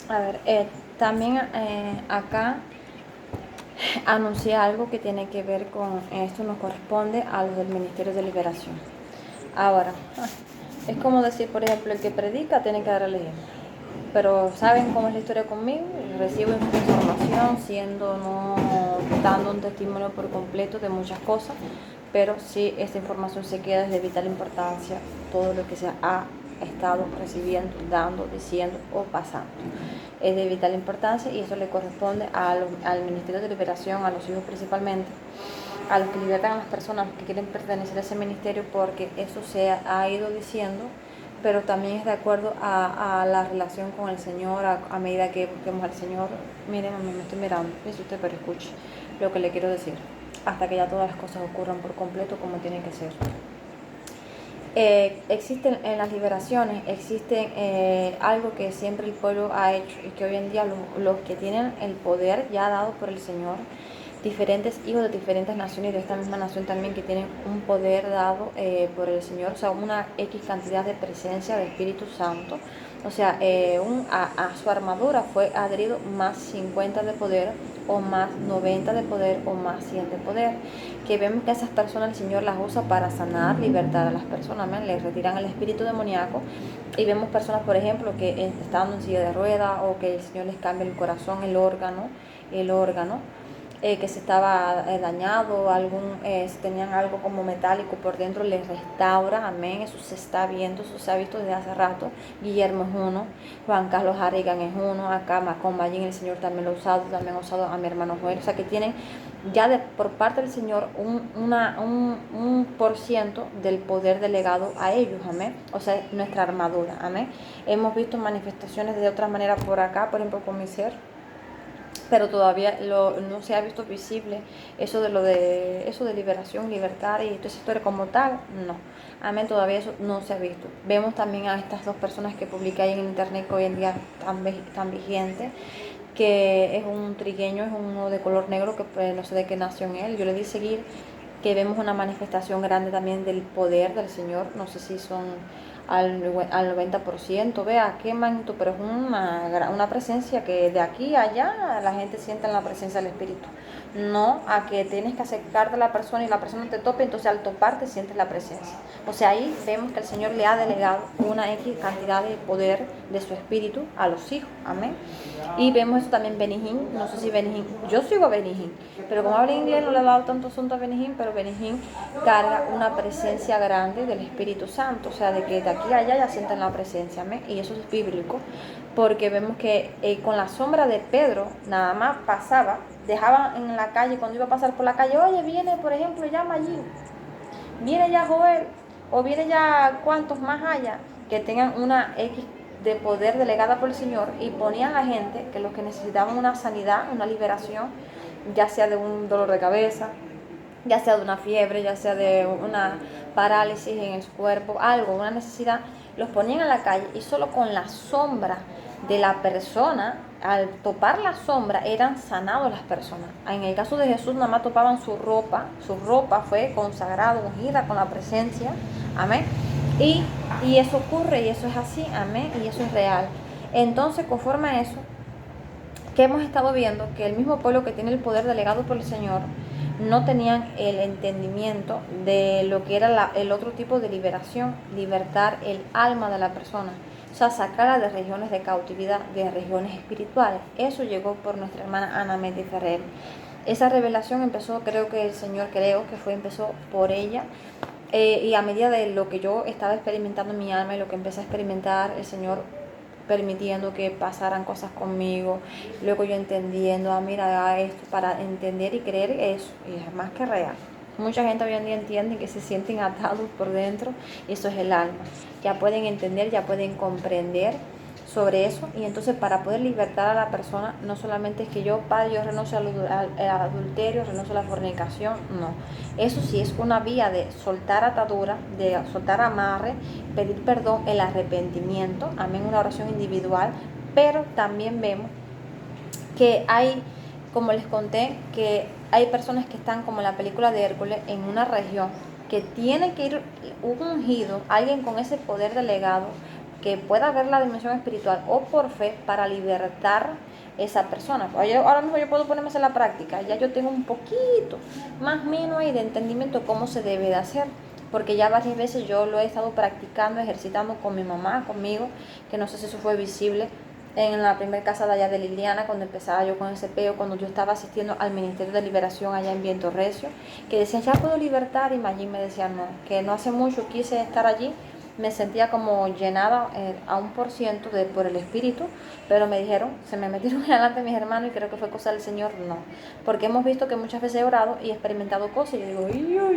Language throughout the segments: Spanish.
A ver, también acá anuncié algo que tiene que ver con esto, nos corresponde a los del Ministerio de Liberación. Ahora, es como decir, por ejemplo, el que predica tiene que dar el ejemplo. Pero ¿saben cómo es la historia conmigo? Recibo información, siendo no dando un testimonio por completo de muchas cosas, pero sí esta información se queda, es de vital importancia todo lo que se ha estado recibiendo, dando, diciendo o pasando. Es de vital importancia y eso le corresponde al Ministerio de Liberación, a los hijos principalmente, a los que libertan a las personas que quieren pertenecer a ese ministerio, porque eso se ha ido diciendo, pero también es de acuerdo a la relación con el Señor, a medida que busquemos al Señor. Miren, mami, me estoy mirando, es usted, pero escuche lo que le quiero decir, hasta que ya todas las cosas ocurran por completo como tienen que ser. Existen en las liberaciones, existen algo que siempre el pueblo ha hecho y que hoy en día los que tienen el poder ya dado por el Señor, diferentes hijos de diferentes naciones y de esta misma nación también que tienen un poder dado por el Señor, o sea, una X cantidad de presencia del Espíritu Santo, o sea, a su armadura fue adherido más 50 de poder o más 90 de poder o más 100 de poder, que vemos que esas personas el Señor las usa para sanar, libertar a las personas, ¿me? Les retiran el espíritu demoníaco y vemos personas, por ejemplo, que están en silla de ruedas o que el Señor les cambia el corazón, el órgano que se estaba dañado, si tenían algo como metálico por dentro, les restaura, amén, eso se está viendo, eso se ha visto desde hace rato. Guillermo es uno, Juan Carlos Harrigan es uno, acá Macón Ballín, el Señor también lo ha usado, también ha usado a mi hermano Joel, o sea que tienen ya por parte del Señor un por ciento del poder delegado a ellos, amén, o sea, nuestra armadura, amén. Hemos visto manifestaciones de otra manera por acá, por ejemplo con mi ser, pero todavía no se ha visto visible eso de liberación, libertad y toda esa historia como tal, no. Amén, todavía eso no se ha visto. Vemos también a estas dos personas que publiqué ahí en internet que hoy en día tan vigente, que es un trigueño, es uno de color negro que pues, no sé de qué nación es él. Yo le di seguir, que vemos una manifestación grande también del poder del Señor, no sé si son al 90%, vea qué magnitud, pero es una presencia que de aquí a allá la gente siente la presencia del Espíritu, no a que tienes que acercarte a la persona y la persona te tope, entonces al toparte sientes la presencia. O sea, ahí vemos que el Señor le ha delegado una X cantidad de poder de su Espíritu a los hijos, amén. Y vemos eso también Benihín, no sé si Benihín, yo sigo a Benihín, pero como habla inglés no le he dado tanto asunto a Benihín, pero Benihín carga una presencia grande del Espíritu Santo, o sea, de que de aquí a allá ya sienten la presencia, ¿me? Y eso es bíblico, porque vemos que con la sombra de Pedro nada más pasaba, dejaba en la calle, cuando iba a pasar por la calle, oye, viene, por ejemplo, llama allí, viene ya Joel, o viene ya cuantos más haya, que tengan una X de poder delegada por el Señor, y ponían a la gente que los que necesitaban una sanidad, una liberación, ya sea de un dolor de cabeza, ya sea de una fiebre, ya sea de una parálisis en el cuerpo, algo, una necesidad, los ponían en la calle y solo con la sombra de la persona, al topar la sombra, eran sanados las personas. En el caso de Jesús, nada más topaban su ropa fue consagrada, ungida con la presencia, amén. Y eso ocurre y eso es así, amén, y eso es real. Entonces, conforme a eso, que hemos estado viendo que el mismo pueblo que tiene el poder delegado por el Señor no tenían el entendimiento de lo que era el otro tipo de liberación, libertar el alma de la persona, o sea, sacarla de regiones de cautividad, de regiones espirituales. Eso llegó por nuestra hermana Ana Medi Ferrer. Esa revelación empezó, creo que el Señor, empezó por ella, y a medida de lo que yo estaba experimentando en mi alma y lo que empecé a experimentar, el Señor permitiendo que pasaran cosas conmigo, luego yo entendiendo, mira, esto para entender y creer eso, y es más que real. Mucha gente hoy en día entiende que se sienten atados por dentro, y eso es el alma. Ya pueden entender, ya pueden comprender sobre eso, y entonces para poder libertar a la persona, no solamente es que yo, padre, yo renuncio al adulterio, renuncio a la fornicación, no. Eso sí es una vía de soltar atadura, de soltar amarre, pedir perdón, el arrepentimiento, amén, una oración individual, pero también vemos que hay, como les conté, que hay personas que están como en la película de Hércules en una región que tiene que ir un ungido, alguien con ese poder delegado, que pueda ver la dimensión espiritual o por fe para libertar esa persona. Ahora mismo yo puedo ponerme en la práctica, ya yo tengo un poquito más o menos ahí de entendimiento cómo se debe de hacer, porque ya varias veces yo lo he estado practicando, ejercitando con mi mamá, conmigo, que no sé si eso fue visible en la primera casa de allá de Liliana, cuando empezaba yo con ese peo, cuando yo estaba asistiendo al Ministerio de Liberación allá en Viento Recio, que decían, ya puedo libertar, y allí me decían, no, que no hace mucho quise estar allí, me sentía como llenada a 1% por el espíritu, pero me dijeron, se me metieron delante mis hermanos y creo que fue cosa del Señor, no, porque hemos visto que muchas veces he orado y he experimentado cosas y yo digo,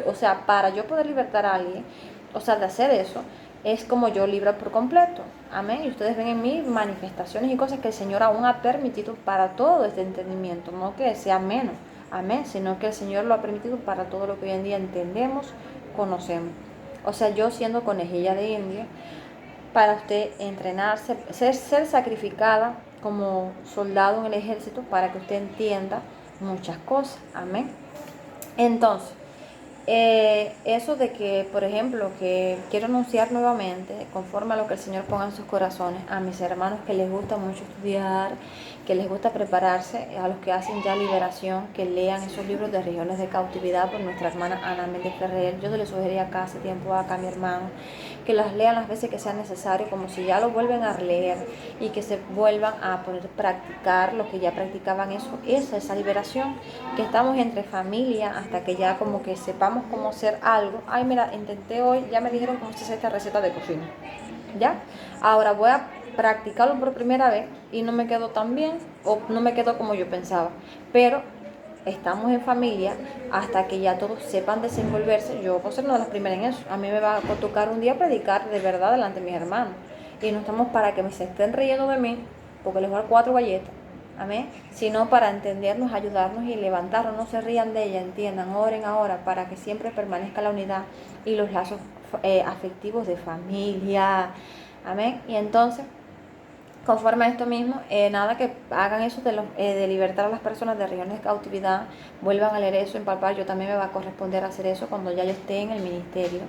o sea, para yo poder libertar a alguien, o sea, de hacer eso, es como yo libro por completo, amén, y ustedes ven en mí manifestaciones y cosas que el Señor aún ha permitido para todo este entendimiento, no que sea menos, amén, sino que el Señor lo ha permitido para todo lo que hoy en día entendemos, conocemos. O sea, yo siendo conejilla de India, para usted entrenarse, ser sacrificada como soldado en el ejército para que usted entienda muchas cosas. Amén. Entonces, eso de que, por ejemplo, que quiero anunciar nuevamente, conforme a lo que el Señor ponga en sus corazones, a mis hermanos que les gusta mucho estudiar, que les gusta prepararse, a los que hacen ya liberación, que lean esos libros de regiones de cautividad por nuestra hermana Ana Méndez Ferrer. Yo se les sugería acá hace tiempo acá a mi hermano, que las lean las veces que sea necesario, como si ya lo vuelven a leer y que se vuelvan a poner a practicar lo que ya practicaban esa liberación, que estamos entre familia hasta que ya como que sepamos cómo hacer algo. Ay, mira, intenté hoy, ya me dijeron cómo se hace esta receta de cocina. ¿Ya? Ahora voy a practicarlo por primera vez y no me quedó tan bien o no me quedó como yo pensaba. Pero estamos en familia hasta que ya todos sepan desenvolverse. Yo voy a ser una de las primeras en eso. A mí me va a tocar un día predicar de verdad delante de mis hermanos. Y no estamos para que me se estén riendo de mí porque les voy a dar 4 galletas. Amén. Sino para entendernos, ayudarnos y levantarnos. No se rían de ella, entiendan, oren ahora para que siempre permanezca la unidad y los lazos afectivos de familia. Amén. Y entonces, conforme a esto mismo, nada, que hagan eso de libertar a las personas de regiones de cautividad, vuelvan a leer eso, empalpar. Yo también me va a corresponder hacer eso cuando ya yo esté en el ministerio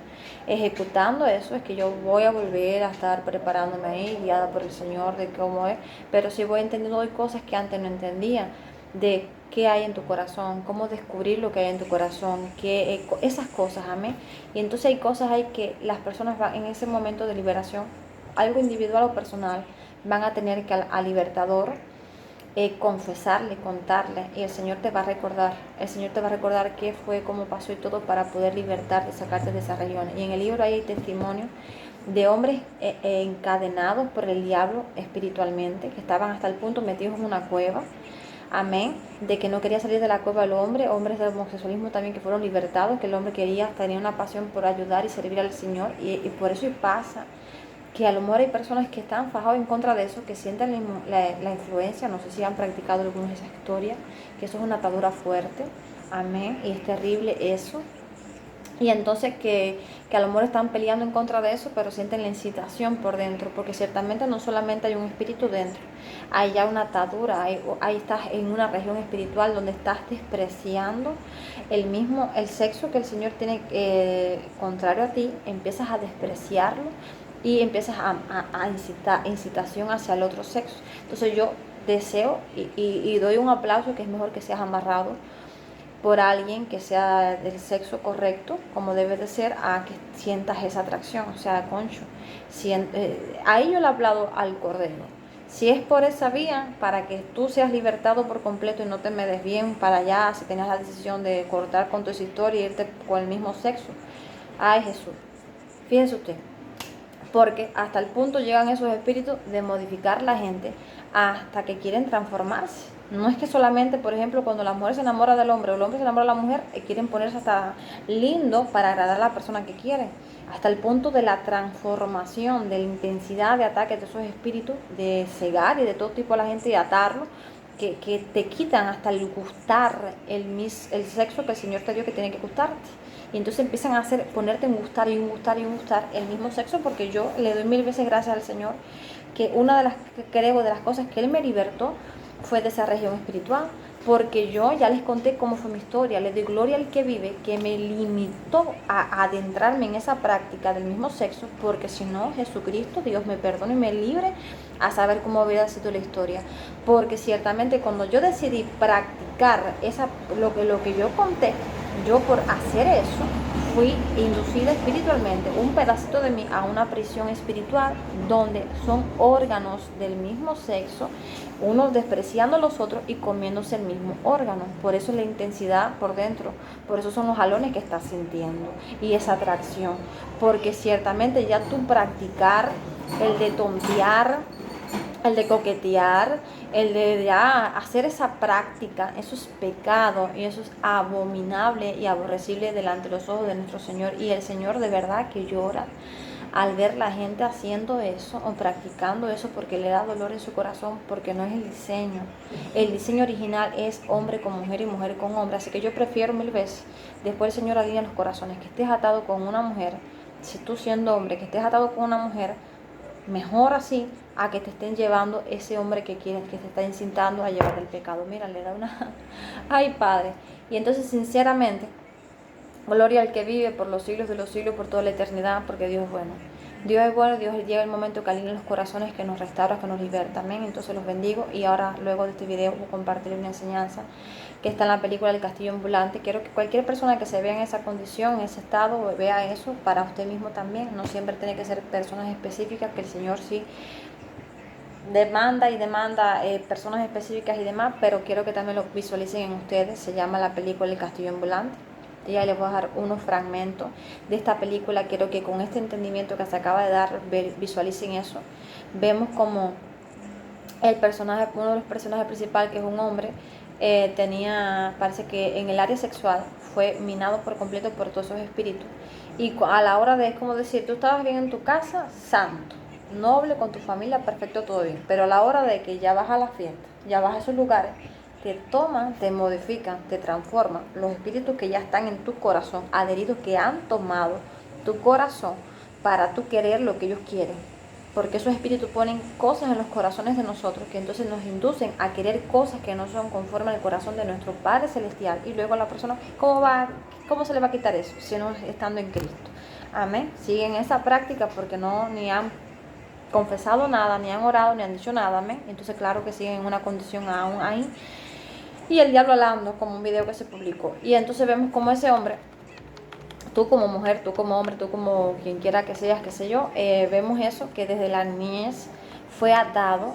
ejecutando eso. Es que yo voy a volver a estar preparándome ahí, guiada por el Señor, de cómo es, pero sí voy entendiendo hoy cosas que antes no entendía, de qué hay en tu corazón, cómo descubrir lo que hay en tu corazón, esas cosas, amén. Y entonces hay cosas ahí que las personas van en ese momento de liberación, algo individual o personal, van a tener que al libertador confesarle, contarle, y el Señor te va a recordar qué fue, cómo pasó y todo para poder libertarte, sacarte de esas regiones. Y en el libro hay testimonio de hombres encadenados por el diablo espiritualmente, que estaban hasta el punto metidos en una cueva, amén, de que no quería salir de la cueva el hombre, hombres del homosexualismo también que fueron libertados, que el hombre tenía una pasión por ayudar y servir al Señor, y por eso pasa que a lo mejor hay personas que están fajados en contra de eso, que sienten la influencia, no sé si han practicado alguna de esas historias, que eso es una atadura fuerte, amén, y es terrible eso. Y entonces que a lo mejor están peleando en contra de eso, pero sienten la incitación por dentro, porque ciertamente no solamente hay un espíritu dentro, hay ya una atadura, ahí estás en una región espiritual donde estás despreciando el sexo que el Señor tiene contrario a ti, empiezas a despreciarlo y empiezas a incitación hacia el otro sexo. Entonces yo deseo y doy un aplauso, que es mejor que seas amarrado por alguien que sea del sexo correcto, como debe de ser, a que sientas esa atracción. O sea, concho, ahí yo le aplaudo al Cordero. Si es por esa vía, para que tú seas libertado por completo y no te me des bien para allá, si tengas la decisión de cortar con tu historia e irte con el mismo sexo. Ay, Jesús, fíjese usted, porque hasta el punto llegan esos espíritus de modificar la gente hasta que quieren transformarse. No es que solamente, por ejemplo, cuando la mujer se enamora del hombre o el hombre se enamora de la mujer, quieren ponerse hasta lindo para agradar a la persona que quieren. Hasta el punto de la transformación, de la intensidad de ataque de esos espíritus, de cegar y de todo tipo a la gente y atarlo, que te quitan hasta el gustar el sexo que el Señor te dio, que tiene que gustarte. Y entonces empiezan a ponerte en gustar y un gustar y un gustar el mismo sexo, porque yo le doy 1000 veces gracias al Señor, que una de las cosas que Él me libertó fue de esa región espiritual, porque yo ya les conté cómo fue mi historia. Le doy gloria al que vive, que me limitó a adentrarme en esa práctica del mismo sexo, porque si no, Jesucristo, Dios me perdone y me libre a saber cómo hubiera sido la historia. Porque ciertamente cuando yo decidí practicar lo que yo conté, yo por hacer eso, fui inducida espiritualmente, un pedacito de mí, a una prisión espiritual donde son órganos del mismo sexo, uno despreciando a los otros y comiéndose el mismo órgano. Por eso es la intensidad por dentro, por eso son los jalones que estás sintiendo y esa atracción. Porque ciertamente ya tú practicar el de tontear, el de coquetear, el de ya hacer esa práctica, eso es pecado y eso es abominable y aborrecible delante de los ojos de nuestro Señor. Y el Señor de verdad que llora al ver la gente haciendo eso o practicando eso, porque le da dolor en su corazón, porque no es el diseño. El diseño original es hombre con mujer y mujer con hombre. Así que yo prefiero 1000 veces, después el Señor alinea los corazones, que estés atado con una mujer, si tú siendo hombre, que estés atado con una mujer, mejor así a que te estén llevando ese hombre que quieres, que te está incitando a llevar el pecado. Mira, le da una... Ay, Padre. Y entonces, sinceramente, gloria al que vive por los siglos de los siglos, por toda la eternidad, porque Dios es bueno. Dios es bueno, Dios llega el momento que alinea los corazones, que nos restaura, que nos liberta. Amén. Entonces los bendigo y ahora, luego de este video, voy a compartir una enseñanza que está en la película El Castillo Ambulante. Quiero que cualquier persona que se vea en esa condición, en ese estado, vea eso para usted mismo también. No siempre tiene que ser personas específicas, que el Señor sí demanda personas específicas y demás, pero quiero que también lo visualicen en ustedes. Se llama la película El Castillo Ambulante. Y ahí les voy a dar unos fragmentos de esta película. Quiero que con este entendimiento que se acaba de dar, visualicen eso. Vemos como el personaje, uno de los personajes principales, que es un hombre, parece que en el área sexual fue minado por completo por todos esos espíritus. Y a la hora de, es como decir, tú estabas bien en tu casa, santo, noble, con tu familia, perfecto, todo bien. Pero a la hora de que ya vas a la fiesta, ya vas a esos lugares, te toman, te modifican, te transforman. Los espíritus que ya están en tu corazón, adheridos, que han tomado tu corazón para tú querer lo que ellos quieren. Porque esos espíritus ponen cosas en los corazones de nosotros que entonces nos inducen a querer cosas que no son conforme al corazón de nuestro Padre Celestial. Y luego la persona, ¿cómo se le va a quitar eso si no estando en Cristo? Amén. Siguen esa práctica porque ni han confesado nada, ni han orado, ni han dicho nada. Amén. Entonces claro que siguen en una condición aún ahí. Y el diablo hablando, como un video que se publicó. Y entonces vemos como ese hombre, tú como mujer, tú como hombre, tú como quien quiera que seas, qué sé yo, vemos eso, que desde la niñez fue atado,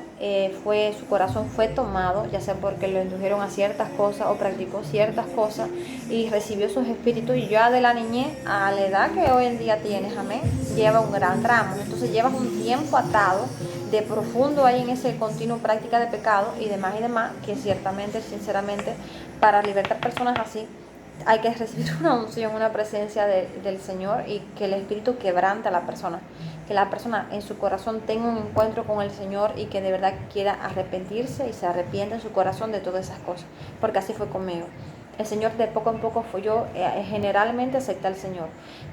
su corazón fue tomado, ya sea porque lo indujeron a ciertas cosas o practicó ciertas cosas y recibió sus espíritus. Y ya de la niñez a la edad que hoy en día tienes, amén, lleva un gran tramo. Entonces llevas un tiempo atado de profundo ahí en ese continuo práctica de pecado y demás, que ciertamente, sinceramente, para libertar personas así, hay que recibir una unción, una presencia del Señor, y que el Espíritu quebrante a la persona, que la persona en su corazón tenga un encuentro con el Señor y que de verdad quiera arrepentirse y se arrepienta en su corazón de todas esas cosas, porque así fue conmigo. El Señor de poco en poco generalmente acepté al Señor,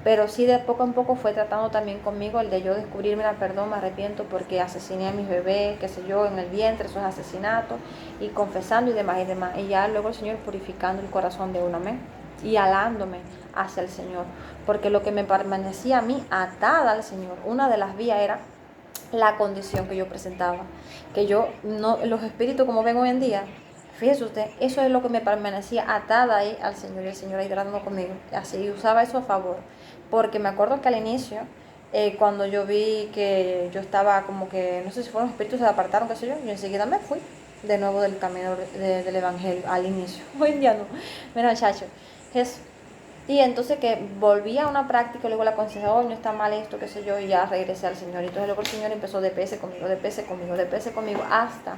pero sí de poco en poco fue tratando también conmigo el de yo descubrirme, perdón, me arrepiento porque asesiné a mis bebés, qué sé yo, en el vientre, eso es asesinato, y confesando y demás, y ya luego el Señor purificando el corazón de uno, amén, y alándome hacia el Señor, porque lo que me permanecía a mí atada al Señor, una de las vías era la condición que yo presentaba, que yo, no, los espíritus como ven hoy en día, fíjese usted, eso es lo que me permanecía atada ahí al Señor, y el Señor ahí tratando conmigo, así usaba eso a favor, porque me acuerdo que al inicio, cuando yo vi que yo estaba como que, no sé si fueron los espíritus, se apartaron, qué sé yo, y enseguida me fui de nuevo del camino del Evangelio al inicio. Hoy en día no, mira muchacho, es... Y entonces que volví a una práctica, luego la aconsejaba, oh, no está mal esto, qué sé yo, y ya regresé al Señor. Y entonces luego el Señor empezó de pese conmigo, hasta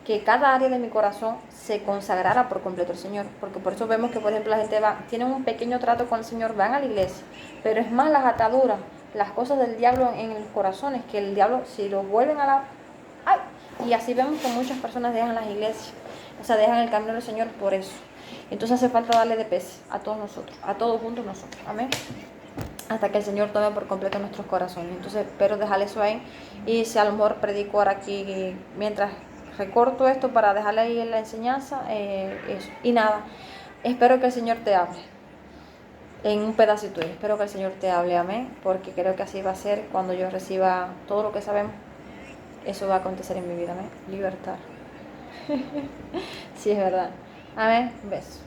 que cada área de mi corazón se consagrara por completo al Señor. Porque por eso vemos que, por ejemplo, la gente tiene un pequeño trato con el Señor, van a la iglesia, pero es más las ataduras, las cosas del diablo en los corazones, que el diablo, si lo vuelven a la... ¡Ay! Y así vemos que muchas personas dejan las iglesias, o sea, dejan el camino del Señor por eso. Entonces hace falta darle de pez a todos nosotros, a todos juntos nosotros, amén, hasta que el Señor tome por completo nuestros corazones. Entonces espero dejarle eso ahí, y si a lo mejor predico ahora aquí mientras recorto esto para dejarle ahí en la enseñanza, eso. Y nada, espero que el Señor te hable en un pedacito. Espero que el Señor te hable, amén, porque creo que así va a ser cuando yo reciba todo lo que sabemos. Eso va a acontecer en mi vida, amén. Libertad. Sí, es verdad. Amén. Beso.